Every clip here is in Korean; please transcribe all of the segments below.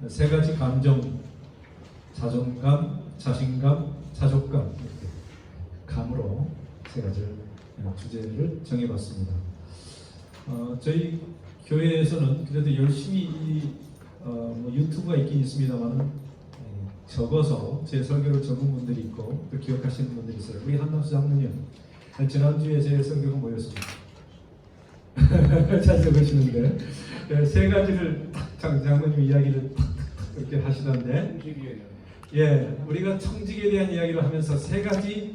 세 가지 감정, 자존감, 자신감, 자족감, 이렇게 감으로 세 가지 주제를 정해봤습니다. 저희 교회에서는 그래도 열심히 유튜브가 있긴 있습니다만 적어서 제 설교를 적은 분들이 있고 또 기억하시는 분들이 있어요. 우리 한남수 장로님 지난주에 제 설교가 뭐였습니까? 잘 적으시는데 세 가지를 딱 장로님 이야기를 탁탁탁 이렇게 하시던데, 예, 우리가 청직에 대한 이야기를 하면서 세 가지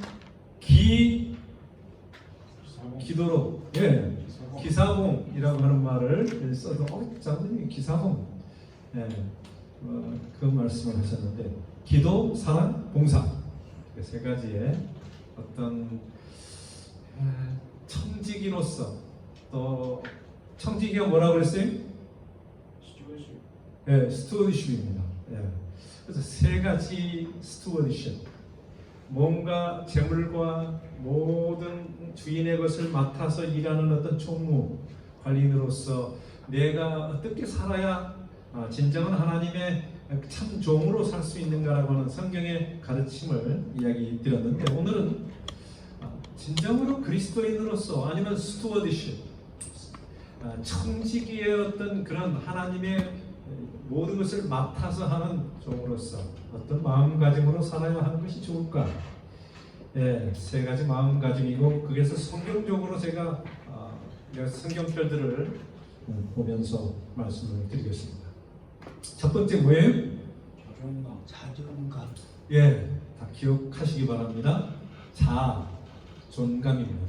기도로, 예, 기사봉이라고 하는 말을 써서 장로님이 기사봉, 예, 그 말씀을 하셨는데, 기도, 사랑, 봉사, 세 가지의 어떤 청지기로서, 또 청지기가 뭐라고 그랬어요? 예, 스튜어디십입니다. 예. 그래서 세 가지 스튜어디십, 뭔가 재물과 모든 주인의 것을 맡아서 일하는 어떤 총무 관리인으로서 내가 어떻게 살아야 진정한 하나님의 참 종으로 살 수 있는가라고 하는 성경의 가르침을 이야기 드렸는데, 오늘은 진정으로 그리스도인으로서 아니면 스튜어디십, 청지기의 어떤 그런 하나님의 모든 것을 맡아서 하는 종으로서 어떤 마음가짐으로 살아야 하는 것이 좋을까? 예, 세 가지 마음가짐이고, 거기에서 성경적으로 제가 성경절들을 보면서 말씀을 드리겠습니다. 첫 번째 뭐예요? 자존감. 예, 다 기억하시기 바랍니다. 자존감입니다.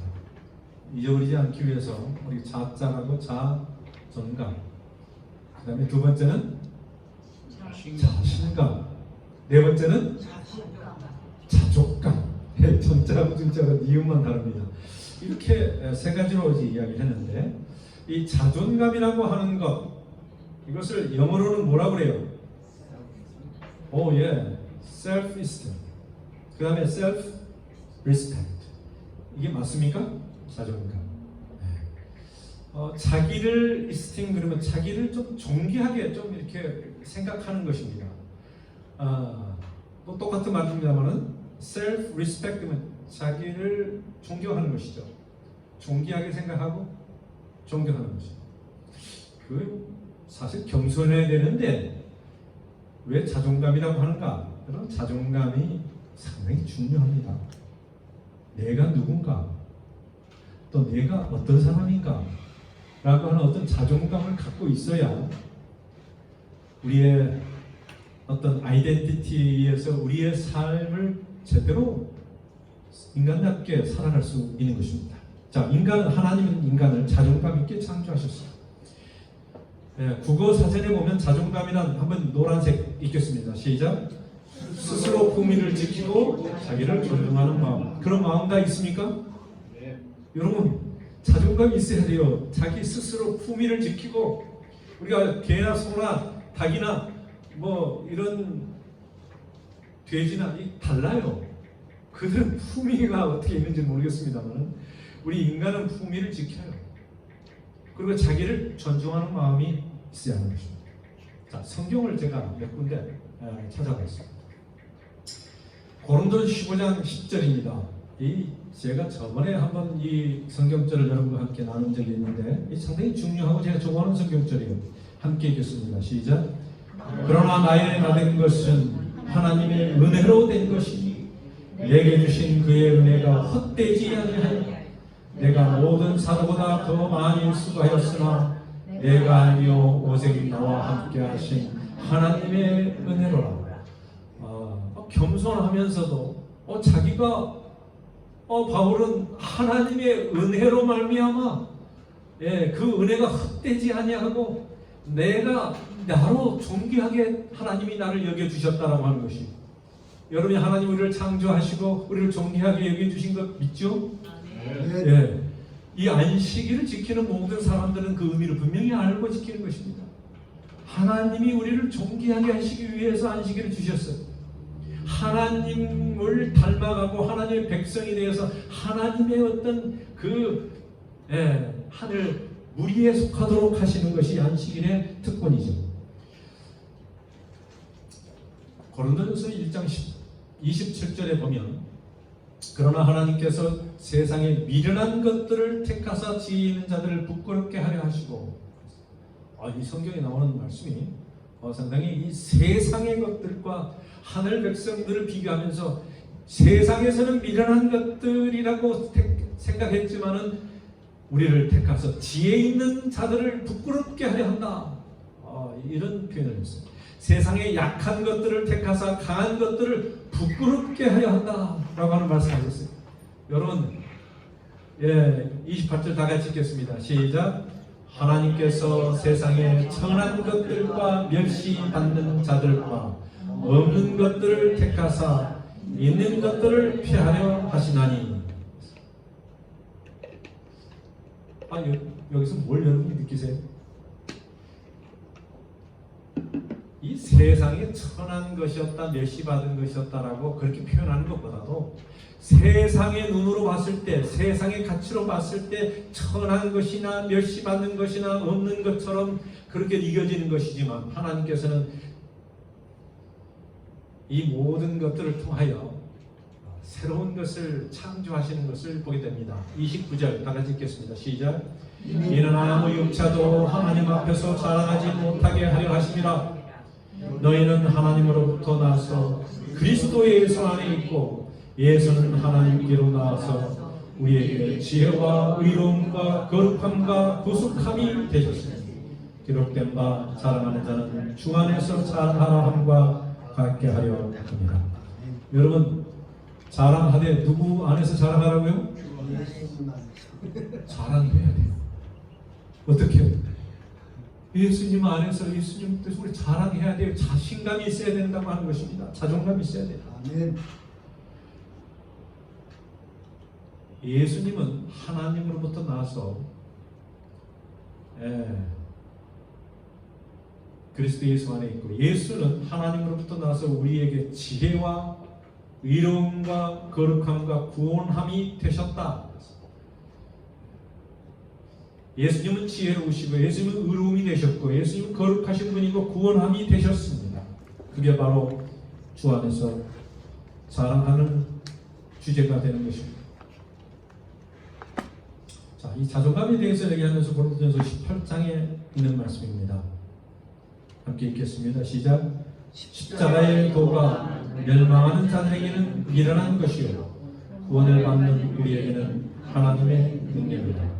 잊어버리지 않기 위해서 우리 자자하고 자존감. 그 다음에 두 번째는 자신감. 네 번째는 자족감. 전자하고 중자가 이유만 다릅니다. 이렇게 세 가지로 이야기를 했는데, 이 자존감이라고 하는 것, 이것을 영어로는 뭐라고 그래요? 예, self-esteem. 그 다음에 self-respect. 이게 맞습니까? 자존감. 자기를 esteem, 그러면 자기를 좀 존귀하게 좀 이렇게 생각하는 것입니다. 또 똑같은 말입니다만은 self-respect면 자기를 존경하는 것이죠. 존귀하게 생각하고 존경하는 것이죠. 그 사실 겸손해야 되는데 왜 자존감이라고 하는가? 그런 자존감이 상당히 중요합니다. 내가 누군가, 또 내가 어떤 사람인가 라고 하는 어떤 자존감을 갖고 있어야 우리의 어떤 아이덴티티에서 우리의 삶을 제대로 인간답게 살아갈 수 있는 것입니다. 자, 하나님은 인간을 자존감 있게 창조하셨어요. 국어 사전에 보면 자존감이란, 한번 노란색 읽겠습니다. 시작. 스스로 품위를 지키고 자기를 존중하는 마음. 그런 마음 다 있습니까? 네. 여러분, 자존감이 있어야 돼요. 자기 스스로 품위를 지키고, 우리가 개나 소나 닭이나 뭐 이런 돼지나 달라요. 그들은 품위가 어떻게 있는지 모르겠습니다만 우리 인간은 품위를 지켜요. 그리고 자기를 존중하는 마음이 있어야 하는 것입니다. 자, 성경을 제가 몇 군데 찾아봤습니다. 고린도서 15장 10절입니다. 제가 저번에 한번 이 성경절을 여러분과 함께 나눈 적이 있는데, 이 상당히 중요하고 제가 좋아하는 성경절이에요. 함께 읽겠습니다. 시작. 그러나 나의 나된 것은 하나님의 은혜로 된 것이니 내게 주신 그의 은혜가 헛되지 아니하여 내가 모든 사도보다 더 많이 수고하였으나 내가 아니요 오직 나와 함께 하신 하나님의 은혜로라. 겸손하면서도 자기가 바울은 하나님의 은혜로 말미암아 그 은혜가 헛되지 아니하고 내가 나로 존귀하게 하나님이 나를 여겨주셨다라고 하는 것이, 여러분이 하나님 우리를 창조하시고 우리를 존귀하게 여겨주신 것 믿죠? 네. 예. 이 안식일을 지키는 모든 사람들은 그 의미를 분명히 알고 지키는 것입니다. 하나님이 우리를 존귀하게 하시기 위해서 안식일을 주셨어요. 하나님을 닮아가고 하나님의 백성이 되어서 하나님의 어떤 하늘 무리에 속하도록 하시는 것이 안식일의 특권이죠. 고린도전서 1장 27절에 보면 그러나 하나님께서 세상에 미련한 것들을 택하사 지혜 있는 자들을 부끄럽게 하려 하시고, 이 성경에 나오는 말씀이 상당히 이 세상의 것들과 하늘 백성들을 비교하면서 세상에서는 미련한 것들이라고 생각했지만은 우리를 택하서 지혜 있는 자들을 부끄럽게 하려 한다. 이런 표현을 했어요. 세상의 약한 것들을 택하사 강한 것들을 부끄럽게 하려 한다 라고 하는 말씀하셨어요. 여러분, 28절 다 같이 읽겠습니다. 시작. 하나님께서 세상의 천한 것들과 멸시받는 자들과 없는 것들을 택하사 있는 것들을 피하려 하시나니. 여기서 뭘 여러분이 느끼세요? 이 세상에 천한 것이었다, 멸시받은 것이었다라고 그렇게 표현하는 것보다도 세상의 눈으로 봤을 때, 세상의 가치로 봤을 때 천한 것이나 멸시받는 것이나 없는 것처럼 그렇게 이겨지는 것이지만, 하나님께서는 이 모든 것들을 통하여 새로운 것을 창조하시는 것을 보게 됩니다. 29절 다 같이 읽겠습니다. 시작. 이는 아무 육체도 하나님 앞에서 자랑하지 못하게 하려 하심이라. 너희는 하나님으로부터 나서 그리스도 예수 안에 있고, 예수는 하나님께로 나와서 우리에게 지혜와 의로움과 거룩함과 구속함이 되셨으니 기록된 바 자랑하는 자는 주 안에서 자랑하라 함과 같게 하려 합니다. 여러분, 자랑하되 누구 안에서 자랑하라고요? 자랑해야 돼요. 어떻게 해요? 예수님 안에서 예수님 뜻을 우리 자랑해야 돼요. 자신감이 있어야 된다고 하는 것입니다. 자존감이 있어야 돼요. 아멘. 예수님은 하나님으로부터 나서 그리스도 예수 안에 있고, 예수는 하나님으로부터 나서 우리에게 지혜와 의로움과 거룩함과 구원함이 되셨다. 예수님은 지혜로우시고, 예수님은 의로움이 되셨고, 예수님은 거룩하신 분이고 구원함이 되셨습니다. 그게 바로 주 안에서 자랑하는 주제가 되는 것입니다. 자, 이 자존감에 대해서 얘기하면서 고린도전서 18장에 있는 말씀입니다. 함께 읽겠습니다. 시작. 십자가의 도가 멸망하는 자들에게는 미련한 것이요 구원을 받는 우리에게는 하나님의 능력이다.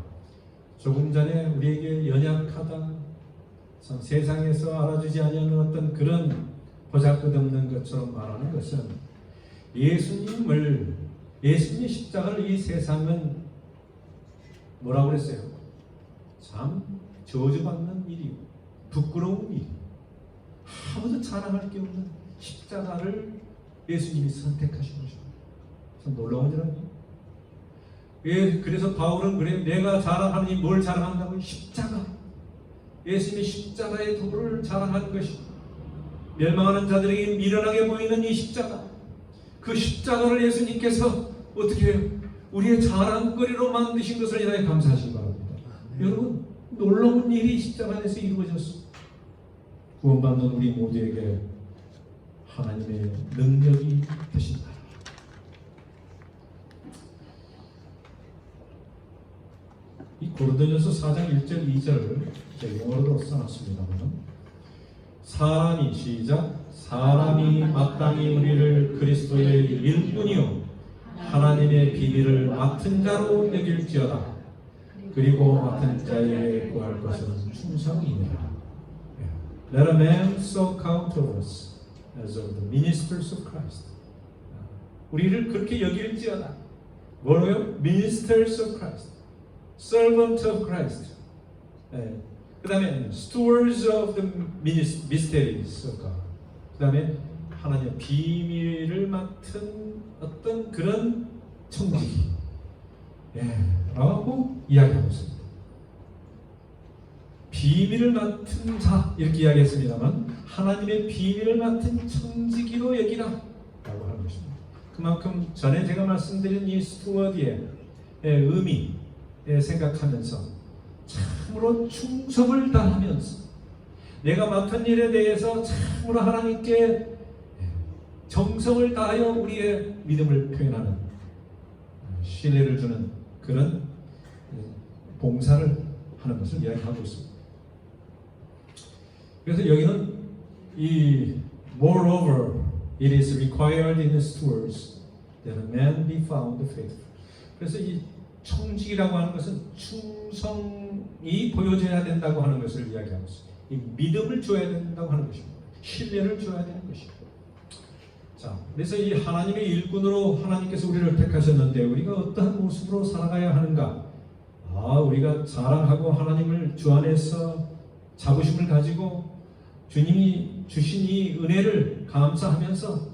조금 전에 우리에게 연약하다, 참 세상에서 알아주지 않는 어떤 그런 보잘것없는 것처럼 말하는 것은, 예수님의 십자가를 이 세상은 뭐라고 그랬어요? 참 저주받는 일이요, 부끄러운 일, 아무도 자랑할 게 없는 십자가를 예수님이 선택하신 것입니다. 참 놀라운 일 아니에요? 그래서 바울은 그래, 내가 자랑하는 이 뭘 자랑한다고? 십자가. 예수님이 십자가의 도를 자랑하는 것입니다. 멸망하는 자들에게 미련하게 보이는 이 십자가, 그 십자가를 예수님께서 어떻게 해요? 우리의 자랑거리로 만드신 것을 인하여 감사하시기 바랍니다. 여러분, 놀라운 일이 십자가 안에서 이루어졌습니다. 구원받는 우리 모두에게 하나님의 능력이 되신다. 이 고린도전서 4장 1절 2절을 영어로도 써놨습니다만, 사람이 시작. 사람이 마땅히 우리를 그리스도의 일꾼이요 하나님의 비밀을 맡은 자로 여길지어다. 그리고 맡은 자에게 구할 것은 충성이니라. Let a man so count of us as of the ministers of Christ. 우리를 그렇게 여길지어다. 뭐로요? Ministers of Christ, Servant of Christ. 그 다음에 Stewards of the mysteries of God. 그 다음에 하나님의 비밀을 맡은 어떤 그런 청지기, 라고 이야기하고 있습니다. 비밀을 맡은 자 이렇게 이야기했습니다만, 하나님의 비밀을 맡은 청지기로 여기라 라고 하는 것입니다. 그만큼 전에 제가 말씀드린 이 스튜어드의 의미 생각하면서 참으로 충성을 다하면서 내가 맡은 일에 대해서 참으로 하나님께 정성을 다하여 우리의 믿음을 표현하는 신뢰를 주는 그런 봉사를 하는 것을 이야기하고 있습니다. 그래서 여기는 이 moreover it is required in the stewards that a man be found faithful. 그래서 이 청직이라고 하는 것은 충성이 보여져야 된다고 하는 것을 이야기하고 있습니다. 이 믿음을 줘야 된다고 하는 것입니다. 신뢰를 줘야 되는 것입니다. 자, 그래서 이 하나님의 일꾼으로 하나님께서 우리를 택하셨는데 우리가 어떠한 모습으로 살아가야 하는가? 우리가 자랑하고 하나님을 주 안에서 자부심을 가지고 주님이 주신 이 은혜를 감사하면서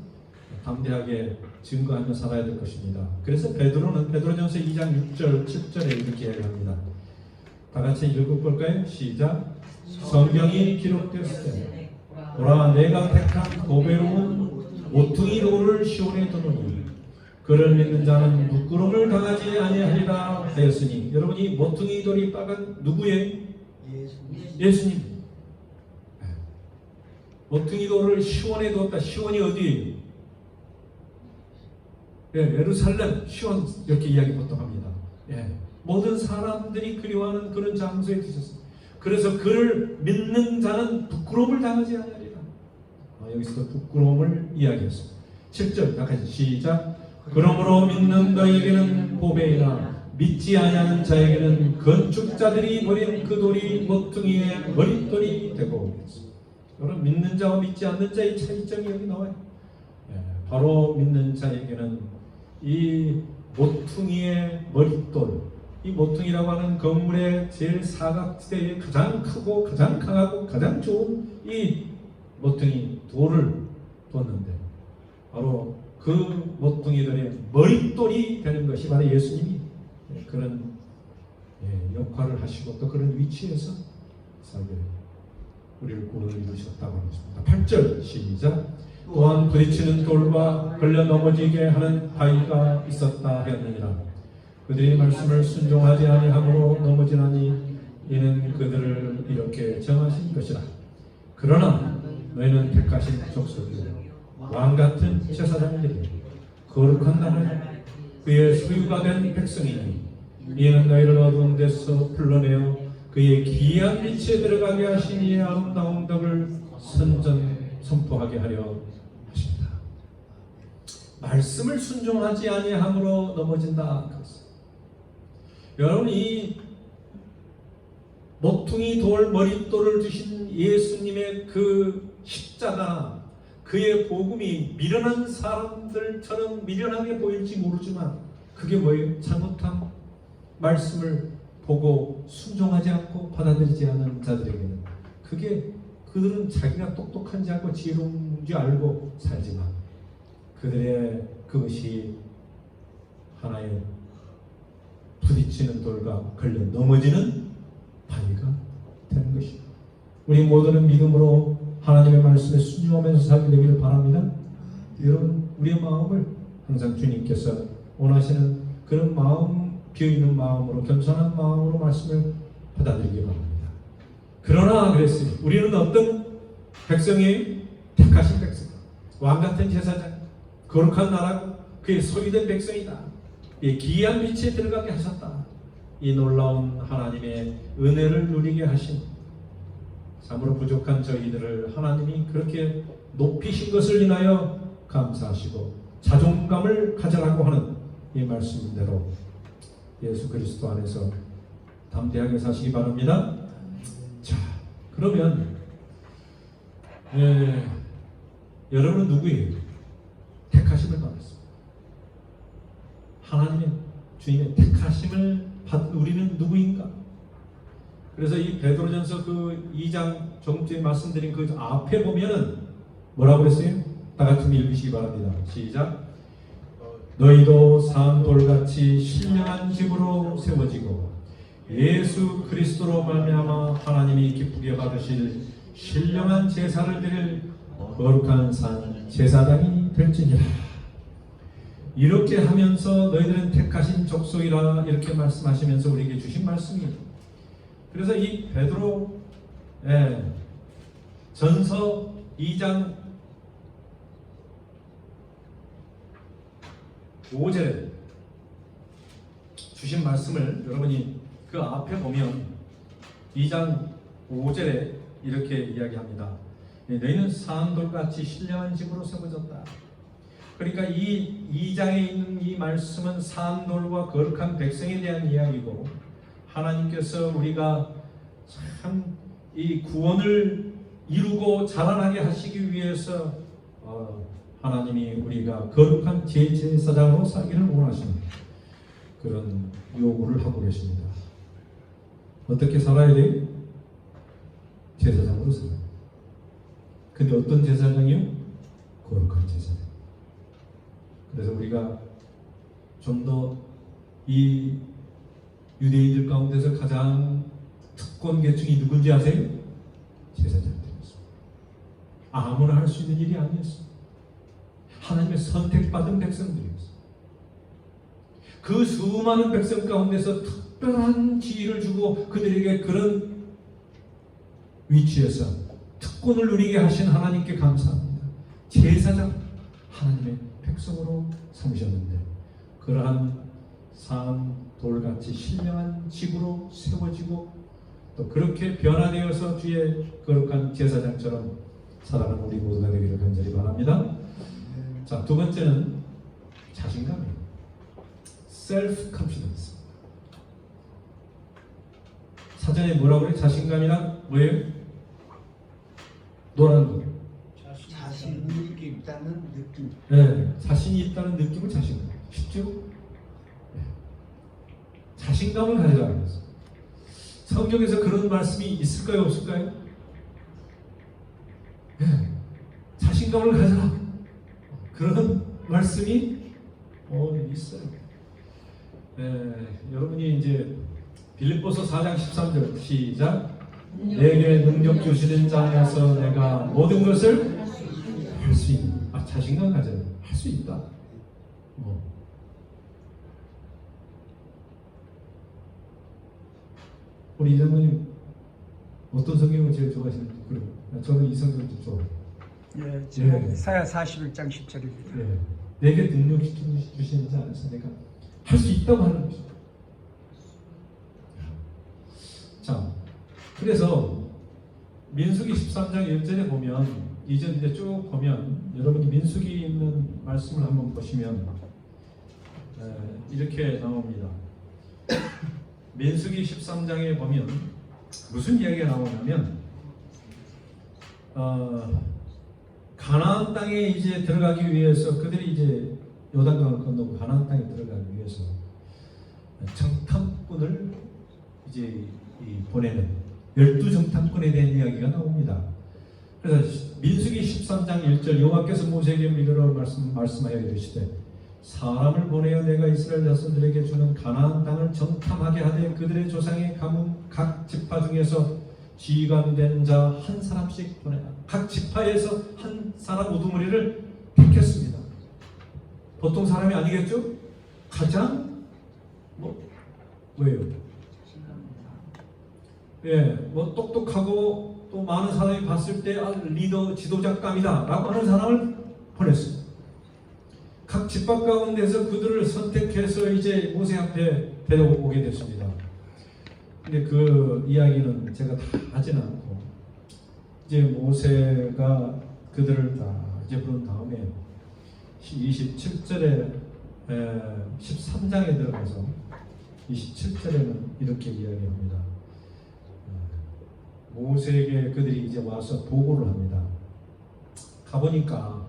담대하게 증거하며 살아야 될 것입니다. 그래서 베드로는 베드로전서 2장 6절 7절에 이렇게 이야기합니다. 다 같이 읽어볼까요? 시작. 성경이 기록되었을 때 오라 내가 택한 고배로운 모퉁이 돌을 시온에 두노니 그를 믿는 자는 부끄러움을 당하지 아니하리라 하였으니, 여러분 이 모퉁이 돌이 빠간 누구의? 예수님. 모퉁이 돌을 시온에 두었다. 시온이 어디? 예루살렘, 시온 이렇게 이야기 보통 합니다. 모든 사람들이 그리워하는 그런 장소에 두셨습니다. 그래서 그를 믿는 자는 부끄러움을 당하지 아니하리라. 여기서 부끄러움을 이야기했습니다. 7절 다 같이 시작. 그러므로 믿는 너희에게는 보배이나 믿지 아니하는 자에게는 건축자들이 버린 그 돌이 모퉁이의 머릿돌이 되고 있습니다. 여러분 믿는 자와 믿지 않는 자의 차이점이 여기 나와요. 바로 믿는 자에게는 이 모퉁이의 머릿돌, 이 모퉁이라고 하는 건물의 제일 사각지대에 가장 크고 가장 강하고 가장 좋은 이 모퉁이 돌을 뒀는데 바로 그 모퉁이들의 머릿돌이 되는 것이 바로 예수님이 그런 역할을 하시고 또 그런 위치에서 살게 우리를 구원을 이루셨다고 하십니다. 8절 시작. 또한 부딪히는 돌과 걸려 넘어지게 하는 바위가 있었다 하였느니라. 그들이 말씀을 순종하지 아니함으로 넘어지나니 이는 그들을 이렇게 정하신 것이라. 그러나 너희는 택하신 족속이요 왕같은 제사장들이 거룩한 나라요 그의 소유가 된 백성이니 이는 너희를 어두운 데서 불러내어 그의 귀한 빛에 들어가게 하신 이의 아름다운 덕을 선포하게 하려 하십니다. 말씀을 순종하지 아니함으로 넘어진다. 여러분 이 모퉁이 돌 머릿돌을 주신 예수님의 그 십자가, 그의 복음이 미련한 사람들처럼 미련하게 보일지 모르지만 그게 뭐예요? 잘못한 말씀을 보고 순종하지 않고 받아들이지 않은 자들에게는 그게 그들은 자기가 똑똑한지 알고 지혜로운지 알고 살지만 그들의 그것이 하나의 부딪히는 돌과 걸려 넘어지는 바위가 되는 것입니다. 우리 모두는 믿음으로 하나님의 말씀에 순종하면서 살게 되기를 바랍니다. 여러분 우리의 마음을 항상 주님께서 원하시는 그런 마음, 비어있는 마음으로 겸손한 마음으로 말씀을 받아들이기 바랍니다. 그러나 그랬으니 우리는 어떤 백성이 택하신 백성, 왕같은 제사장, 거룩한 나라고 그의 소유된 백성이다. 이 귀한 빛에 들어가게 하셨다. 이 놀라운 하나님의 은혜를 누리게 하신 참으로 부족한 저희들을 하나님이 그렇게 높이신 것을 인하여 감사하시고 자존감을 가져라고 하는 이 말씀대로 예수 그리스도 안에서 담대하게 사시기 바랍니다. 자, 그러면 여러분은 누구예요? 택하심을 받았습니다. 하나님의 주님의 택하심을 받은 우리는 누구인가? 그래서 이 베드로전서 그 2장 정주에 말씀드린 그 앞에 보면은 뭐라고 그랬어요? 다 같이 읽으시기 바랍니다. 시작. 너희도 산돌같이 신령한 집으로 세워지고 예수 그리스도로 말미암아 하나님이 기쁘게 받으실 신령한 제사를 드릴 거룩한 산 제사장이 될지니라. 이렇게 하면서 너희들은 택하신 족속이라 이렇게 말씀하시면서 우리에게 주신 말씀입니다. 그래서 이 베드로 전서 2장 5절에 주신 말씀을 여러분이 그 앞에 보면 2장 5절에 이렇게 이야기합니다. 너희는 산돌같이 신령한 집으로 세워졌다. 그러니까 이 2장에 있는 이 말씀은 산돌과 거룩한 백성에 대한 이야기고, 하나님께서 우리가 참 이 구원을 이루고 자라나게 하시기 위해서 하나님이 우리가 거룩한 제사장으로 살기를 원하시는 그런 요구를 하고 계십니다. 어떻게 살아야 돼요? 제사장으로 살아요. 근데 어떤 제사장이요? 거룩한 제사장. 그래서 우리가 좀 더 이 유대인들 가운데서 가장 특권 계층이 누군지 아세요? 제사장들이었습니다. 아무나 할 수 있는 일이 아니었습니다. 하나님의 선택받은 백성들이었습니다. 그 수많은 백성 가운데서 특별한 지위를 주고 그들에게 그런 위치에서 특권을 누리게 하신 하나님께 감사합니다. 제사장, 하나님의 백성으로 삼으셨는데 그러한 산 돌같이 신령한 집으로 세워지고 또 그렇게 변화되어서 주의 거룩한 제사장처럼 살아가는 우리 모두가 되기를 간절히 바랍니다. 자, 두 번째는 자신감이에요. self-confidence. 사전에 뭐라고 그래요? 자신감이란 뭐예요? 노란 거. 자신이 있다는 느낌. 네, 자신이 있다는 느낌을 자신감. 쉽죠? 네. 자신감을 가지라는 거죠. 성경에서 그런 말씀이 있을까요? 없을까요? 네. 자신감을 가져라. 그런 말씀이 있어요. 여러분이 이제 빌립보서 4장 13절 시작. 내게 능력 주시는 자 안에서 내가 모든 것을 할 수 있는. 자신감 가져요. 할 수 있다. 우리 이장모님 어떤 성경을 제일 좋아하시는지 그래요. 저는 이 성경을 좀 좋아해요. 예, 제가 이사야 41장 10절입니다. 네. 내게 능력 주시는 자 안에서 내가 할 수 있다고 하는 것이죠. 자, 그래서 민수기 13장 1절에 보면 이전 이제 쭉 보면 여러분이 민수기 있는 말씀을 한번 보시면 이렇게 나옵니다. 민수기 13장에 보면 무슨 이야기가 나오냐면 가나안 땅에 이제 들어가기 위해서 그들이 이제 요단강을 건너고 가나안 땅에 들어가기 위해서 정탐꾼을 이제 보내는 12정탐꾼에 대한 이야기가 나옵니다. 그래서 민수기 13장 1절 여호와께서 모세에게 이르러 말씀하여 이르시되 사람을 보내어 내가 이스라엘 자손들에게 주는 가나안 땅을 정탐하게 하되 그들의 조상의 가문 각 지파 중에서 지휘관된 자 한 사람씩 보내라. 각 지파에서 한 사람 우두머리를 택했습니다. 보통 사람이 아니겠죠? 가장 왜요? 똑똑하고 또 많은 사람이 봤을 때 리더 지도자감이다 라고 하는 사람을 보냈습니다. 각 집합 가운데서 그들을 선택해서 이제 모세 앞에 데려오게 됐습니다. 근데 그 이야기는 제가 다 하진 않고 이제 모세가 그들을 다 이제 부른 다음에 27절에 13장에 들어가서 27절에는 이렇게 이야기합니다. 모세에게 그들이 이제 와서 보고를 합니다. 가보니까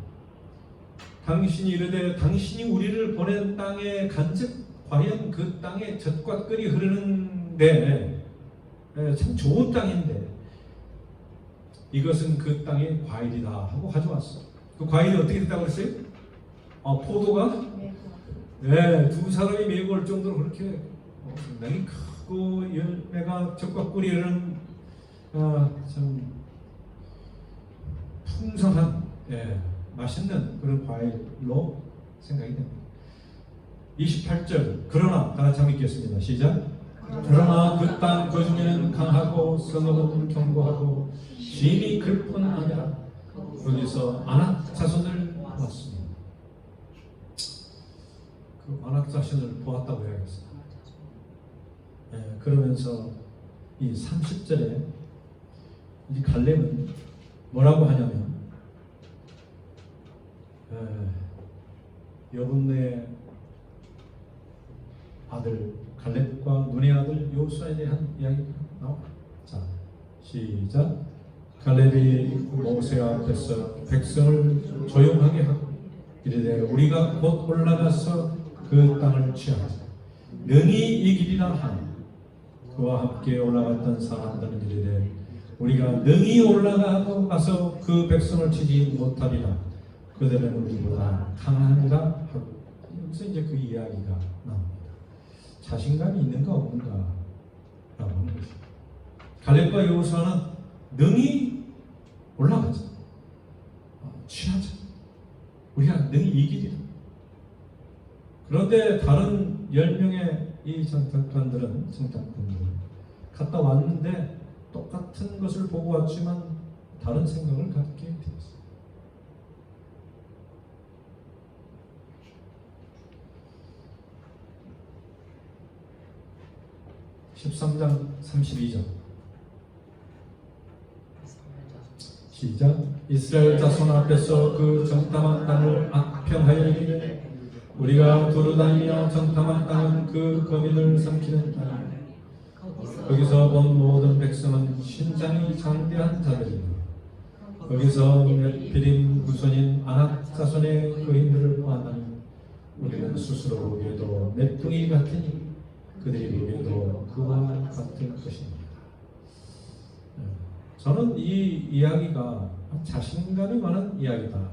당신이 이르되 당신이 우리를 보낸 땅에 간즉 과연 그 땅에 젖과 꿀이 흐르는데 참 좋은 땅인데 이것은 그 땅의 과일이다 하고 가져왔어. 그 과일이 어떻게 됐다고 그랬어요? 포도가 두 사람이 메고 올 정도로 그렇게 상당히 크고 열매가 젖과 꿀이 흐르는 참 풍성한 맛있는 그런 과일로 생각이 됩니다. 28절 그러나 다 같이 한번 읽겠습니다. 시작. 그러나 그 땅 그 중에는 강하고 성읍은 견고하고 심히 글뿐하니라. 거기서 아낙 자손을 보았습니다. 아낙 자신을 보았다고 해야겠어요. 그러면서 이 30절에 이 갈렙은 뭐라고 하냐면 여분의 아들 갈렙과 눈의 아들 여호수아에 대한 이야기가 나와. 자, 시작. 갈렙이 모세 앞에서 백성을 조용하게 하고 이르되 우리가 곧 올라가서 그 땅을 취하자. 능히 이기리라 하니 그와 함께 올라갔던 사람들은 이르되 우리가 능히 올라가서 그 백성을 치지 못하리라. 그들은 우리보다 강하니라 하고. 여기서 이제 그 이야기가 나옵니다. 자신감이 있는가 없는가 라고 하는 것입니다. 갈렙과 여호수아는 능히 올라가자. 취하자. 우리가 능히 이기리라. 그런데 다른 10명의 이 정탐관들은 갔다 왔는데 똑같은 것을 보고 왔지만 다른 생각을 갖게 되었어요. 13장 32절 시작. 이스라엘 자손 앞에서 그 정탐한 땅을 악평하여 이르되 우리가 두루다니며 정탐한 땅은 그 거민을 삼키는 땅이다. 거기서 본 모든 백성은 신장이 장대한 자들이며 거기서 벳비림 후손인 아낙 자손의 거인들을 보았나니 우리는 스스로 보기에도 맷둥이 같으니 그들이 보기에도 그와 같은 것입니다. 저는 이 이야기가 자신감이 많은 이야기다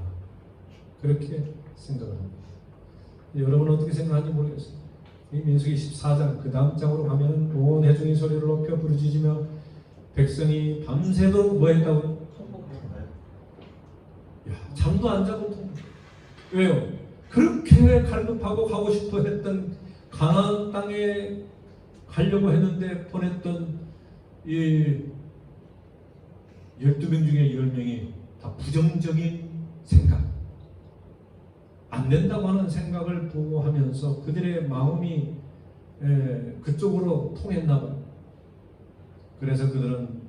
그렇게 생각을 합니다. 여러분은 어떻게 생각하는지 모르겠어요. 이 민수기 14장 그 다음 장으로 가면 온 회중이 소리를 높여 부르짖으며 백성이 밤새도록 뭐 했다고? 잠도 안 자고 왜요? 그렇게 갈급하고 가고 싶어 했던 가나안 땅에 가려고 했는데 보냈던 이 12명 중에 10명이 다 부정적인 생각, 안 된다고 하는 생각을 보고 하면서 그들의 마음이 그쪽으로 통했나 봐요. 그래서 그들은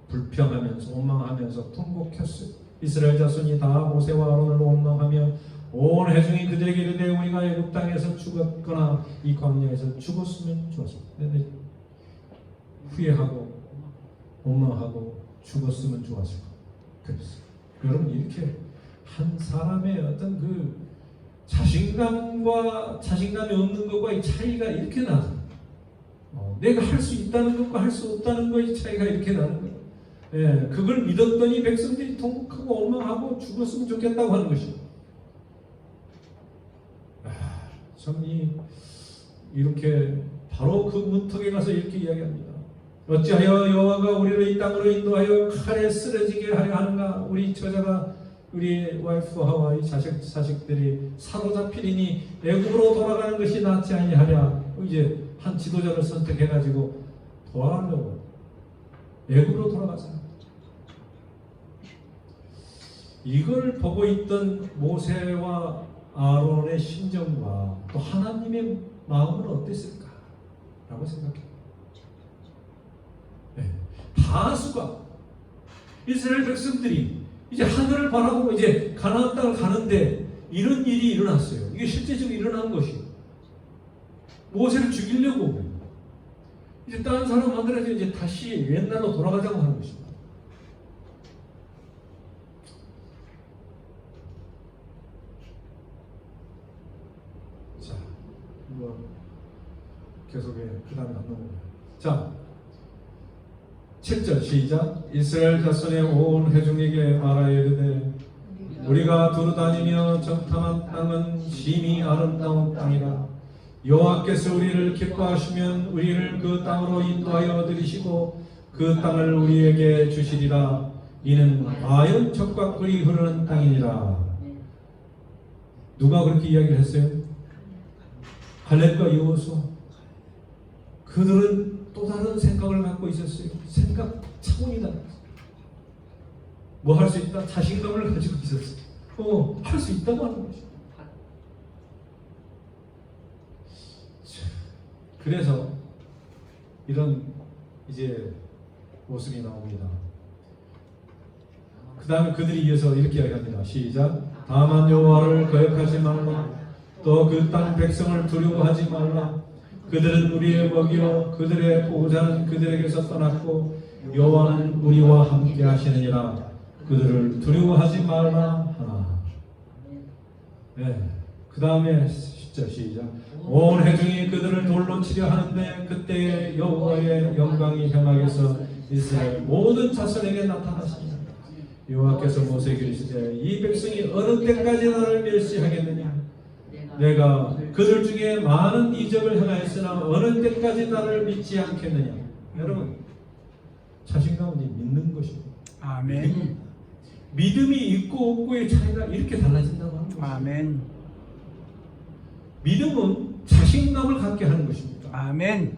불평하면서 원망하면서 통곡했어요. 이스라엘 자손이 다 모세와 아론을 원망하며 온 회중이 그들에게 이르되 우리가 애굽 땅에서 죽었거나 이 광야에서 죽었으면 좋았을 텐데 후회하고 원망하고 죽었으면 좋았을 것. 그랬어요. 여러분 이렇게 한 사람의 어떤 그 자신감과 자신감이 없는 것과의 차이가 이렇게 나요. 내가 할 수 있다는 것과 할 수 없다는 것의 차이가 이렇게 나는 거예요. 그걸 믿었더니 백성들이 통곡하고 원망하고 죽었으면 좋겠다고 하는 것이에요. 참 이렇게 바로 그 문턱에 가서 이렇게 이야기합니다. 어찌하여 여호와가 우리를 이 땅으로 인도하여 칼에 쓰러지게 하려 하는가? 우리 처자가 우리 와이프와 이 자식들이 사로잡히리니 애굽으로 돌아가는 것이 낫지 아니하랴. 이제 한 지도자를 선택해가지고 도와하려고 애굽으로 돌아가자. 이걸 보고 있던 모세와 아론의 심정과 또 하나님의 마음은 어땠을까? 라고 생각해요. 다수가 이스라엘 백성들이 이제 하늘을 바라보고 이제 가나안 땅을 가는데 이런 일이 일어났어요. 이게 실제적으로 일어난 것이에요. 모세를 죽이려고 이제 다른 사람 만들어서 이제 다시 옛날로 돌아가자고 하는 것입니다. 자, 계속해 그 다음에 안 넘어가요. 자, 7절 시작. 이스라엘 자손의 온 회중에게 말하여 이르되 우리가 두루다니며 정탐한 땅은 심히 아름다운 땅이라. 여호와께서 우리를 기뻐하시면 우리를 그 땅으로 인도하여 들이시고 그 땅을 우리에게 주시리라. 이는 아연척과 꿀이 흐르는 땅이니라. 누가 그렇게 이야기를 했어요? 갈렙과 여호수아. 그들은 또 다른 생각을 갖고 있었어요. 생각 차원이다. 뭐 할 수 있다? 자신감을 가지고 있었어요. 할 수 있다고 하는 것이죠. 그래서 이런 이제 모습이 나옵니다. 그 다음에 그들이 이어서 이렇게 이야기합니다. 시작. 다만 여호와를 거역하지 말라. 또 그 땅 백성을 두려워하지 말라. 그들은 우리의 먹이요 그들의 보호자는 그들에게서 떠났고 여호와는 우리와 함께 하시느니라. 그들을 두려워하지 말라 하나. 네. 그 다음에 10절 시작. 온 회중이 그들을 돌로 치려 하는데 그때 여호와의 영광이 현악에서 이스라엘 모든 자손에게 나타나시니 여호와께서 모세에게 이르시되 이 백성이 어느 때까지 나를 멸시하겠느냐. 내가 그들 중에 많은 이적을 행하였으나 어느 때까지 나를 믿지 않겠느냐. 여러분 자신감은 믿는 것입니다. 아멘. 믿음이 있고 없고의 차이가 이렇게 달라진다고 하는 것입니다. 아멘. 믿음은 자신감을 갖게 하는 것입니다. 아멘.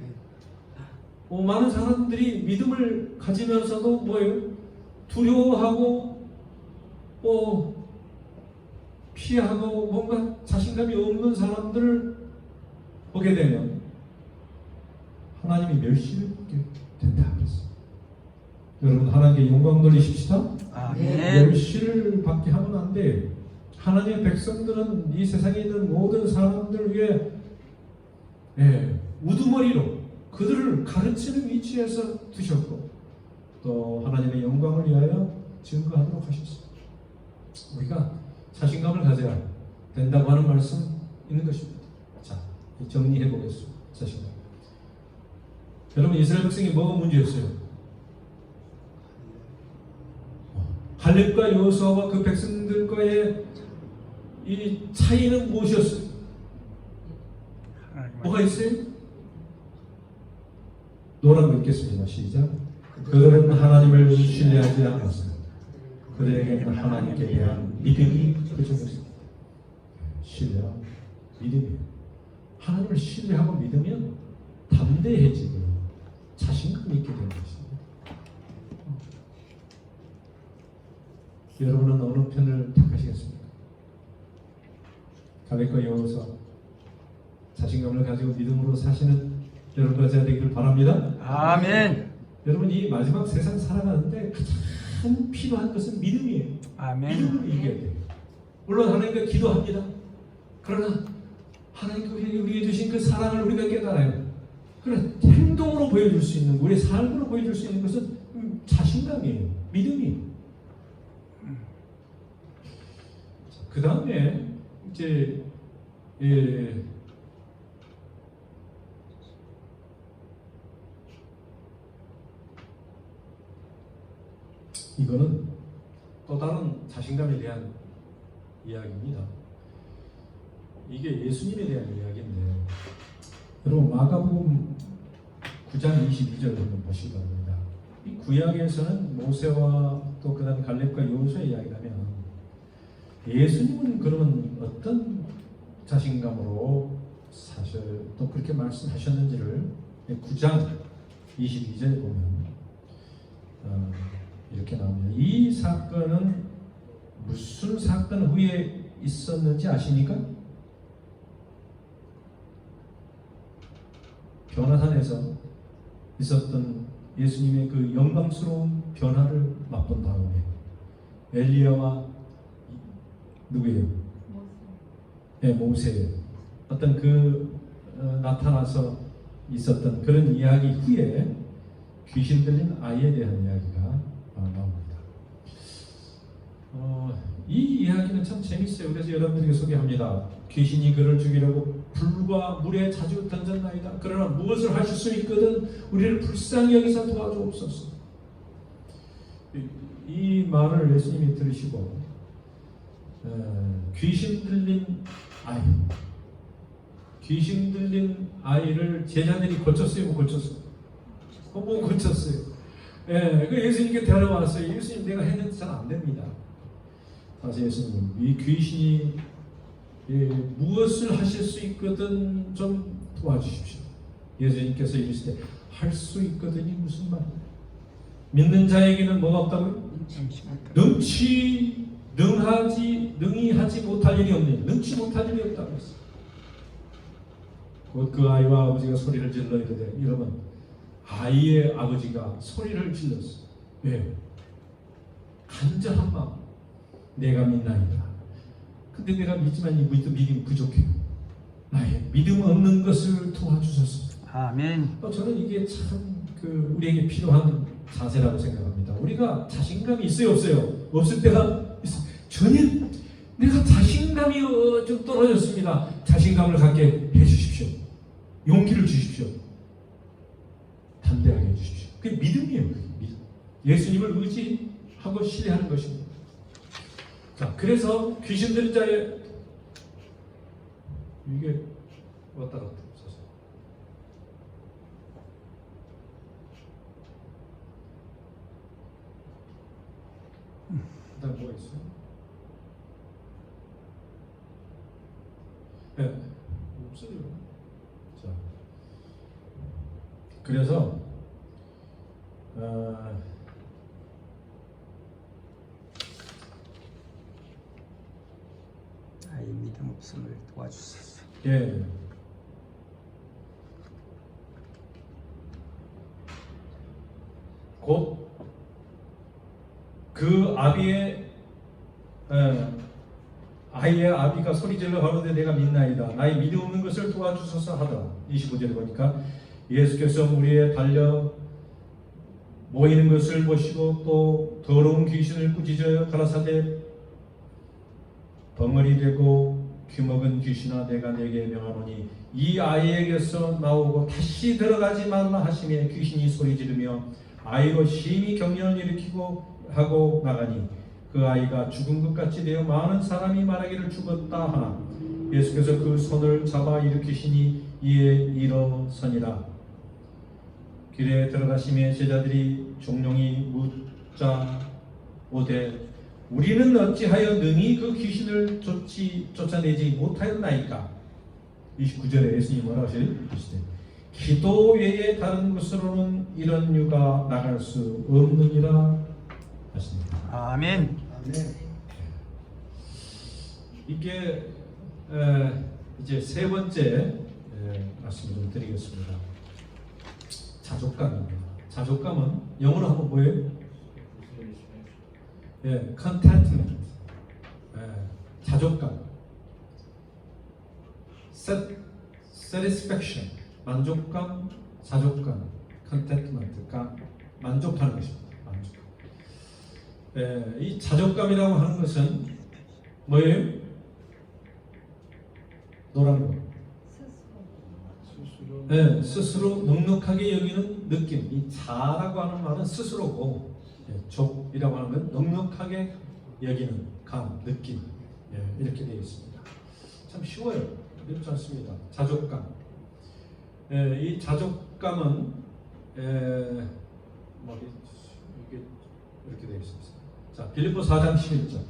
많은 사람들이 믿음을 가지면서도 뭐예요? 두려워하고 피하고 뭔가 자신감이 없는 사람들을 보게 되면 하나님이 멸시를 받게 된다 그랬어요. 여러분 하나님께 영광 돌리십시다. 아멘. 멸시를 받게 하면 안 돼요. 하나님의 백성들은 이 세상에 있는 모든 사람들 위해 우두머리로 그들을 가르치는 위치에서 두셨고 또 하나님의 영광을 위하여 증거하도록 하셨습니다. 우리가 자신감을 가져야 된다고 하는 말씀 있는 것입니다. 자, 정리해 보겠습니다. 자신감. 여러분 이스라엘 백성이 뭐가 문제였어요? 갈렙과 여호수아와 그 백성들과의 이 차이는 무엇이었어요? 뭐가 있어요? 노란 거 읽겠습니다. 시작. 그들은 하나님을 신뢰하지 않았어요. 그들에게는 하나님께 대한 믿음이 부족했습니다. 신뢰와 믿음이에요. 하나님을 신뢰하고 믿으면 담대해지고 자신감이 있게 되는 것입니다. 여러분은 어느 편을 택하시겠습니까? 갈렙과 여호수아 자신감을 가지고 믿음으로 사시는 여러분과 제가 되기를 바랍니다. 아멘. 여러분 이 마지막 세상 살아가는데 가장 필요한 것은 믿음이에요. 아멘. 믿음으로 이겨야 돼요. 물론 하나님께 기도합니다. 그러나 하나님께 우리에게 주신 그 사랑을 우리가 깨달아요. 그러나 행동으로 보여줄 수 있는 우리의 삶으로 보여줄 수 있는 것은 자신감이에요. 믿음이에요. 그 다음에 이제 이거는 또 다른 자신감에 대한 이야기입니다. 이게 예수님에 대한 이야기인데 여러분 마가복음 9장 22절을 한번 보시기 바랍니다. 이 구약에서는 모세와 또 그다음 갈렙과 여호수아의 이야기라면 예수님은 그러면 어떤 자신감으로 사실 또 그렇게 말씀하셨는지를 9장 22절에 보면 이렇게 나옵니다. 이 사건은 무슨 사건 후에 있었는지 아십니까? 변화산에서 있었던 예수님의 그 영광스러운 변화를 맛본 다음에 엘리야와 누구예요? 모세예요. 어떤 그 나타나서 있었던 그런 이야기 후에 귀신 들린 아이에 대한 이야기가 나옵니다. 이 이야기는 참 재밌어요. 그래서 여러분들에게 소개합니다. 귀신이 그를 죽이려고 불과 물에 자주 던졌나이다. 그러나 무엇을 하실 수 있거든 우리를 불쌍히 여기서 도와주옵소서. 이 말을 예수님이 들으시고 귀신 들린 아이를 제자들이 고쳤어요? 못 고쳤어요? 못 고쳤어요. 그 예수님께 데려왔어요. 예수님 내가 했는데 잘 안 됩니다. 다시 예수님 이 귀신이 무엇을 하실 수 있거든 좀 도와주십시오. 예수님께서 이르시되 할 수 있거든이 무슨 말이에요? 믿는 자에게는 뭐가 없다고요? 능히 하지 못할 일이 없네. 능치 못할 일이 없다고 했어요. 곧 그 아이와 아버지가 소리를 질러 이르되 이러면 아이의 아버지가 소리를 질렀어. 왜? 간절한 마음. 내가 믿나이다. 근데 내가 믿지만 이 믿음이 부족해요. 나의 믿음 없는 것을 도와주소서. 아멘. 저는 이게 참 우리에게 필요한 자세라고 생각합니다. 우리가 자신감이 있어요, 없어요? 없을 때가 있어요. 전혀 내가 자신감이 좀 떨어졌습니다. 자신감을 갖게 해주십시오. 용기를 주십시오. 담대하게 해주십시오. 그게 믿음이에요. 믿음. 예수님을 의지하고 신뢰하는 것입니다. 자, 그래서 귀신 들린 자의 이게 왔다 갔다 없어서 그다음 뭐가 있어요? 네, 없어요. 자, 그래서 아이 믿음 없음을 도와주소서. 예. 곧 그 아비의 아이의 아비가 소리질러 가로되 내가 믿나이다. 나의 믿음 없는 것을 도와주소서 하더라. 25절에 보니까 예수께서 무리에 달려 모이는 것을 보시고 또 더러운 귀신을 꾸짖어 가라사대 벙어리 되고 귀먹은 귀신아 내가 내게 명하노니 이 아이에게서 나오고 다시 들어가지 말라 하시며 귀신이 소리 지르며 아이로 심히 경련을 일으키고 하고 나가니 그 아이가 죽은 것 같이 되어 많은 사람이 말하기를 죽었다 하나 예수께서 그 손을 잡아 일으키시니 이에 일어서니라. 길에 들어가시며 제자들이 종용이 묻자 오되 우리는 어찌하여 능히 그 귀신을 쫓아내지 못하였나이까. 29절에 예수님이 뭐라고 하시죠? 기도 외에 다른 곳으로는 이런 유가 나갈 수 없느니라 하십니다. 아멘. 아멘. 이게 이제 세 번째 말씀을 좀 드리겠습니다. 자족감입니다. 자족감은 영어로 한번 뭐예요? 예, contentment. 자족감. satisfaction. 만족감, 자족감, contentment. 만족하는 것입니다. 만족. 이 자족감이라고 하는 것은 뭐예요? 노란 거. 네, 스스로 넉넉하게 여기는 느낌. 이 자라고 하는 말은 스스로고, 족이라고 하는 건 넉넉하게 여기는 감, 느낌. 이렇게 되어 있습니다. 참 쉬워요. 어렵지 않습니다. 자족감. 이 자족감은 이게 이렇게 되어 있습니다. 자, 빌립보 4장 11절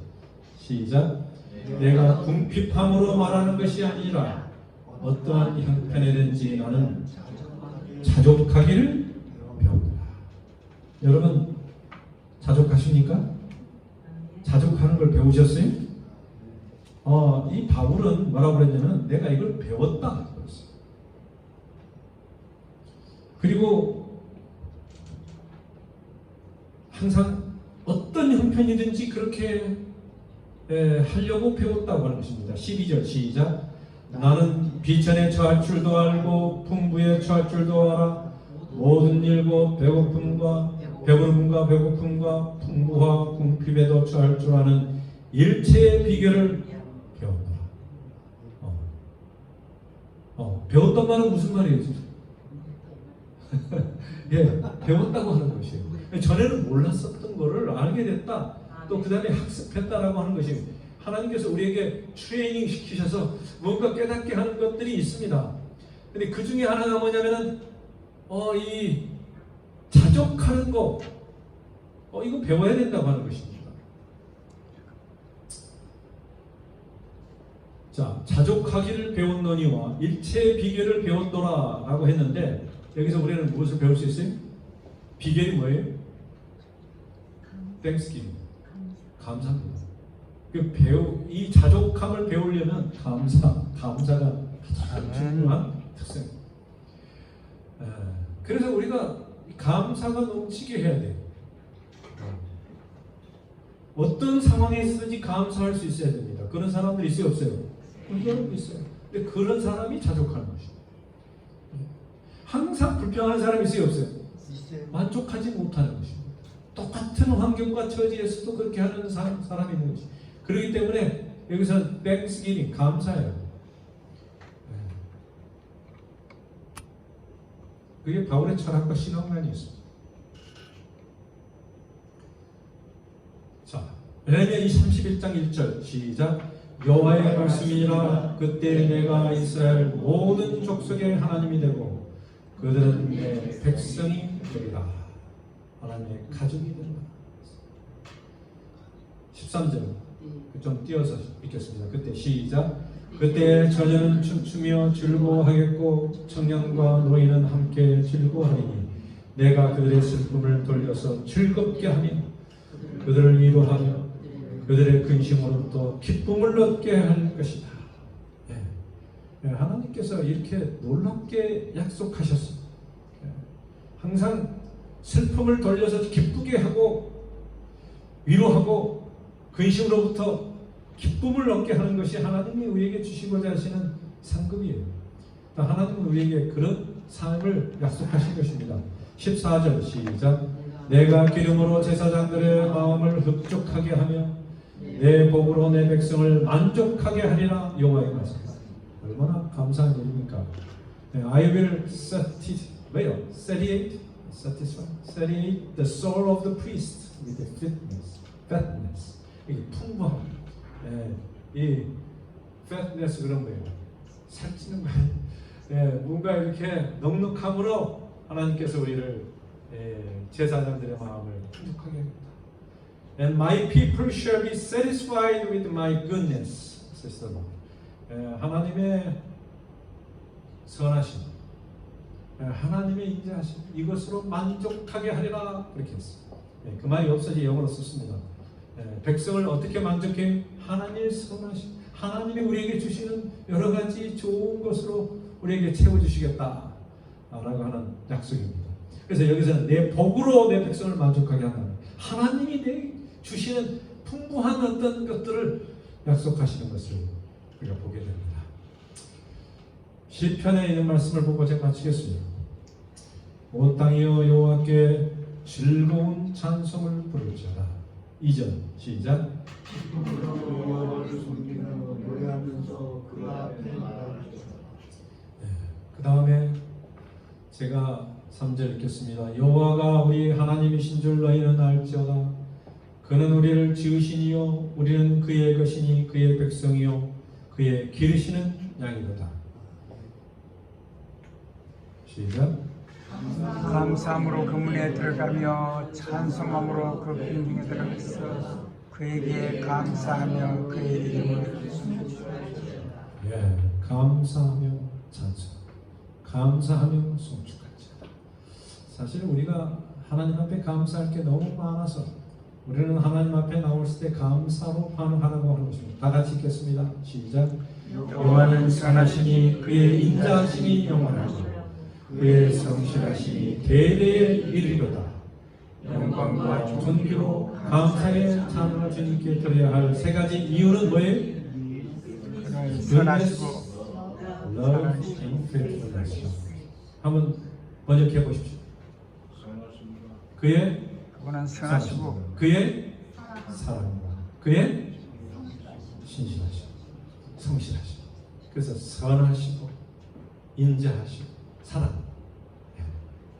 시작. 내가 궁핍함으로 말하는 것이 아니라 어떠한 형편이든지 나는 자족하기를 배운다. 여러분 자족하십니까? 자족하는 걸 배우셨어요? 이 바울은 뭐라고 그랬냐면 내가 이걸 배웠다 그랬어요. 그리고 항상 어떤 형편이든지 그렇게 하려고 배웠다고 하는 것입니다. 12절 시작. 나는 비천에 처할 줄도 알고 풍부에 처할 줄도 알아. 모든 일고 배고픔과 배고픔과 풍부와 궁핍에도 처할 줄 아는 일체의 비결을 배웠다. 배웠단 말은 무슨 말이에요? 예, 배웠다고 하는 것이에요. 전에는 몰랐었던 거를 알게 됐다. 또 그 다음에 학습했다라고 하는 것이 하나님께서 우리에게 트레이닝 시키셔서 뭔가 깨닫게 하는 것들이 있습니다. 근데 그 중에 하나가 뭐냐면은 이 자족하는 거 이거 배워야 된다고 하는 것입니다. 자, 자족하기를 배웠노니와 일체의 비결을 배웠노라 라고 했는데 여기서 우리는 무엇을 배울 수 있어요? 비결이 뭐예요? Thanksgiving. 감사합니다. 이 자족함을 배우려면 감사가 가장 중요한 특성입니다. 그래서 우리가 감사가 넘치게 해야 돼요. 어떤 상황에 있든지 감사할 수 있어야 됩니다. 그런 사람들이 있어요, 없어요? 여러분 있어요. 근데 그런 사람이 자족하는 것입니다. 항상 불평하는 사람이 있어요, 없어요? 있어요. 만족하지 못하는 것입니다. 똑같은 환경과 처지에서도 그렇게 하는 사람이 있는 것이. 그렇기 때문에 여기서 땡스기빙, 감사해요. 그게 바울의 철학과 신앙관이었습니다. 자, 에레미야 31장 1절 시작. 여호와의 말씀이라 그때 내가 이스라엘 모든 족속의 하나님이 되고 그들은 내 백성이 되리라. 하나님의 가족이 되리라. 13절 좀 띄어서 읽겠습니다. 그때 시작. 그때 처녀는 춤추며 즐거워하겠고 청년과 노인은 함께 즐거워하리니 내가 그들의 슬픔을 돌려서 즐겁게 하며 그들을 위로하며 그들의 근심으로부터 기쁨을 얻게 할 것이다. 하나님께서 이렇게 놀랍게 약속하셨습니다. 항상 슬픔을 돌려서 기쁘게 하고 위로하고 근심으로부터 기쁨을 얻게 하는 것이 하나님이 우리에게 주시고자 하시는 상급이에요. 하나님은 우리에게 그런 삶을 약속하신 것입니다. 14절 시작. 내가 기름으로 제사장들의 마음을 흡족하게 하며 내 복으로 내 백성을 만족하게 하리라. 여호와의 말씀. 얼마나 감사한 일입니까? I will satiate the soul of the priest with the fatness. 이게 풍부함. 이 fatness 그런 거예요. 살찌는 거예요. 뭔가 이렇게 넉넉함으로 하나님께서 우리를 제사장들의 마음을 풍족하게 합니다. And my people shall be satisfied with my goodness, says the Lord. 하나님의 선하심, 하나님의 인자하심, 이것으로 만족하게 하리라 그렇게 했어요. 그 말이 없어지 영어로 썼습니다. 백성을 어떻게 만족해? 하나님의 선하심, 하나님이 우리에게 주시는 여러 가지 좋은 것으로 우리에게 채워주시겠다 라고 하는 약속입니다. 그래서 여기서는 내 복으로 내 백성을 만족하게 하는 하나님이 내 주시는 풍부한 어떤 것들을 약속하시는 것을 우리가 보게 됩니다. 시편에 있는 말씀을 보고 제가 마치겠습니다. 온 땅이여 여호와께 즐거운 찬송을 부를지어다. 2절 시작. 여호와를 섬기며 노래하면서 그 앞에 말할지어다. 그 다음에 제가 3절 읽겠습니다. 여호와가 우리 하나님이신 줄 너희는 알지어다. 그는 우리를 지으시니요 우리는 그의 것이니 그의 백성이요 그의 기르시는 양이로다. 시작. 감사함으로 그 문에 들어가며 찬송함으로 그 궁중에 들어가서 그에게 감사하며 그의 이름을 감사하며 찬송, 감사하며 송축할지어다. 사실 우리가 하나님 앞에 감사할 게 너무 많아서 우리는 하나님 앞에 나왔을 때 감사로 반응하라고 하는 것입니다. 다 같이 읽겠습니다. 시작. 여호와는 선하시니 그의 인자하심이 영원하고 그의 성실하심이 대대에 이르리로다. 영광과 존귀로 감사의 찬양을 주님께 드려야 할 세 가지 이유는 뭐예요? 선하시고 love and faithfulness. 한번 번역해 보십시오. 그의 그분은 선하시고 그의 사랑과 그의 신실하시고 성실하시고 그래서 선하시고 인자하시고 사랑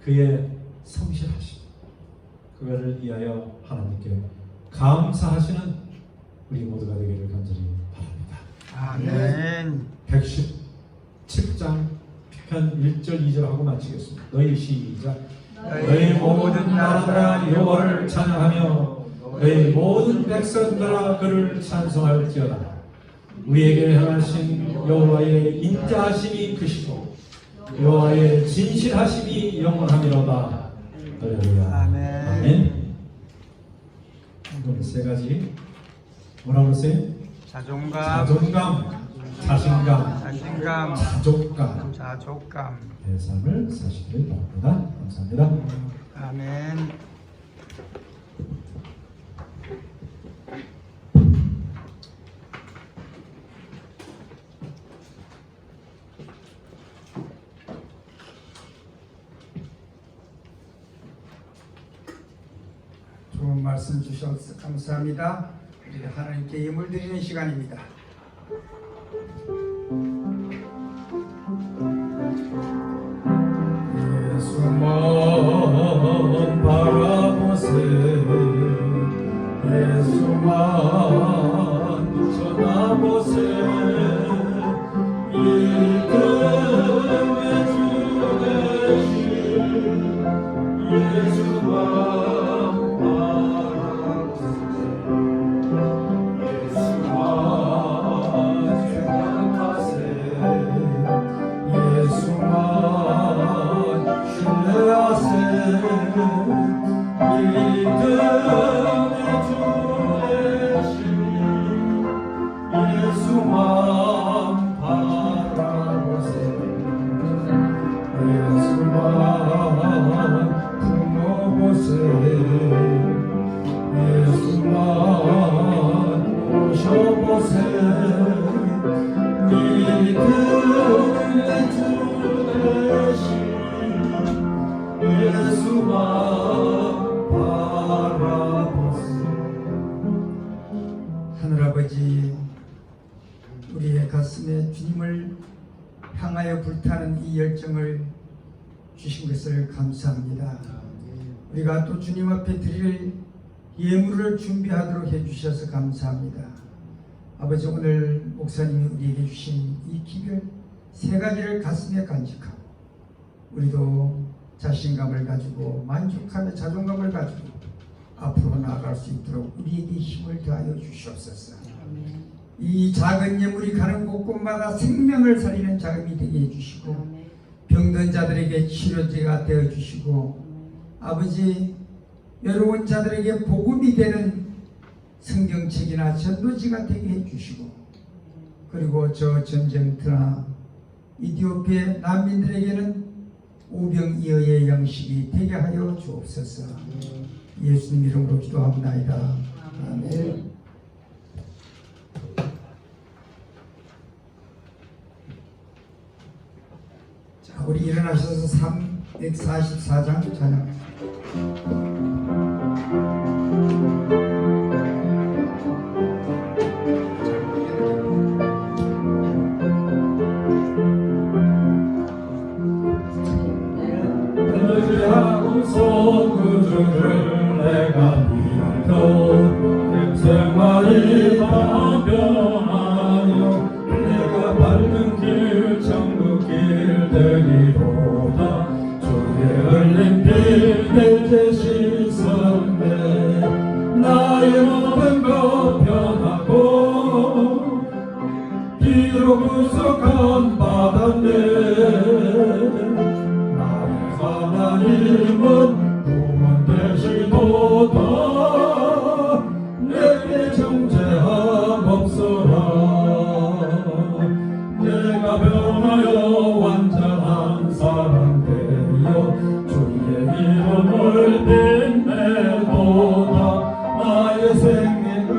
그의 성실하시고 그거를 위하여 하나님께 감사하시는 우리 모두가 되기를 간절히 바랍니다. 아멘. 117장 편 1절 2절 하고 마치겠습니다. 너희 시작. 너희 모든 나라들아 여호와를 찬양하며 너희 모든 백성들아 그를 찬송할지어다. 우리에게 행하신 여호와의 인자하심이 크시고 여호와의 진실하심이 영원하미로다. 할렐루야. 아멘. 세 가지 뭐라고 했어요? 자존감, 자존감, 자신감, 자신감, 자족감, 자족감. 삶을 사시길 바랍니다. 감사합니다. 아멘. 좋은 말씀 주셔서 감사합니다. 우리 하나님께 예물 드리는 시간입니다. 예수만 바라보세 예수만 쳐다보세 이름의 주 되신 예수만 바라보세 예수만 생각하세 예수만 신뢰하세 믿음의 주 되신 예수만 바라보세 예수만 품어보세 예수만 모셔보세 믿음의 주 되신 예수만 바라보세. 하늘아버지, 우리의 가슴에 주님을 향하여 불타는 이 열정을 주신 것을 감사합니다. 우리가 또 주님 앞에 드릴 예물을 준비하도록 해주셔서 감사합니다. 아버지, 오늘 목사님이 우리에게 주신 이 기별 세 가지를 가슴에 간직하고 우리도 자신감을 가지고 만족하며 자존감을 가지고 앞으로 나아갈 수 있도록 우리에게 힘을 더하여 주시옵소서. 이 작은 예물이 가는 곳곳마다 생명을 살리는 자금이 되게 해주시고 병든 자들에게 치료제가 되어주시고 아버지, 외로운 자들에게 복음이 되는 성경책이나 전도지가 되게 해주시고 그리고 저 전쟁터나 이디오피아 난민들에게는 오병이어의 양식이 되게 하여 주옵소서. 예수님 이름으로 기도합니다. 아멘. 자, 우리 일어나셔서 344장 찬양. 구주를 내가 믿어 생활이 다 변하여 내가 밟은 길 천국 길 되리로다 주의 흘린 피 내 씻었네 나의 모든 것 변하고 비로 구속함 받았네 나의 하나님은 되시도다 내게 정죄함 없어라 내가 변하여 완전한 사람 되어 주의 이름을 빛내도다 나의 생애가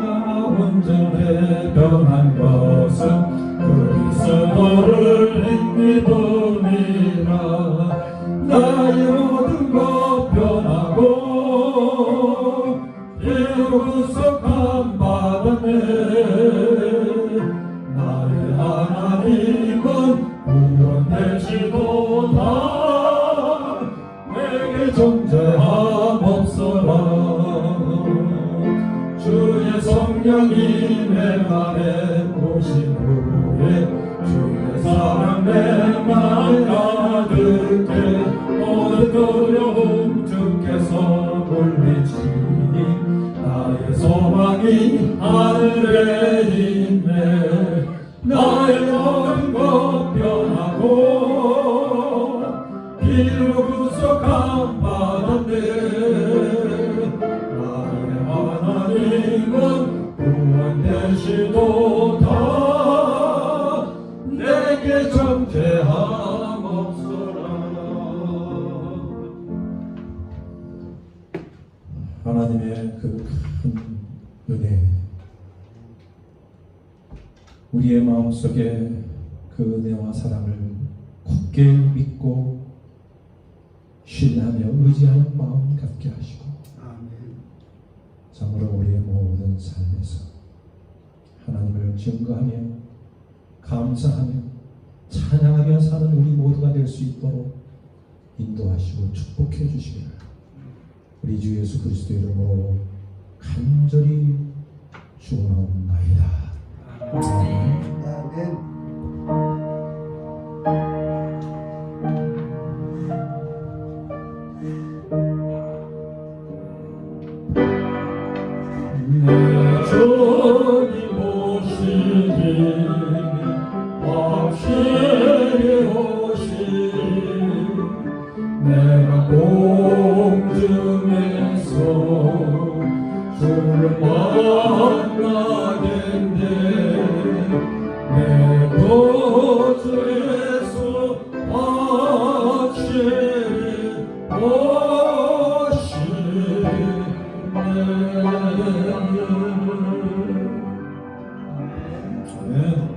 온전해 변한 것은 그리스도를 믿음이라 나의 모든 것 변하고 구속함 받았네 나의 하나님은 구원되시도다 내게 정죄함 없어라 주의 성령이 내 맘에 오신 후에 주의 사랑 내 맘 가득해 모든 두려움 주께서 물리치니 나의 소망이 하늘에 있네 나의 모든 것 변하고 피로 구속함 받았네 나의 하나님은 구원되시도다 우리의 마음속에 그 은혜와 사랑을 굳게 믿고 신뢰하며 의지하는 마음 갖게 하시고 아멘. 참으로 우리의 모든 삶에서 하나님을 증거하며 감사하며 찬양하며 사는 우리 모두가 될 수 있도록 인도하시고 축복해 주시기를 우리 주 예수 그리스도 이름으로 간절히 축원하옵나이다. 아멘. 내 주님 오시니 확실히 오시니 내가 공중에서 주를 만나겠네 내 거주에서 확실히 오시네. 아멘.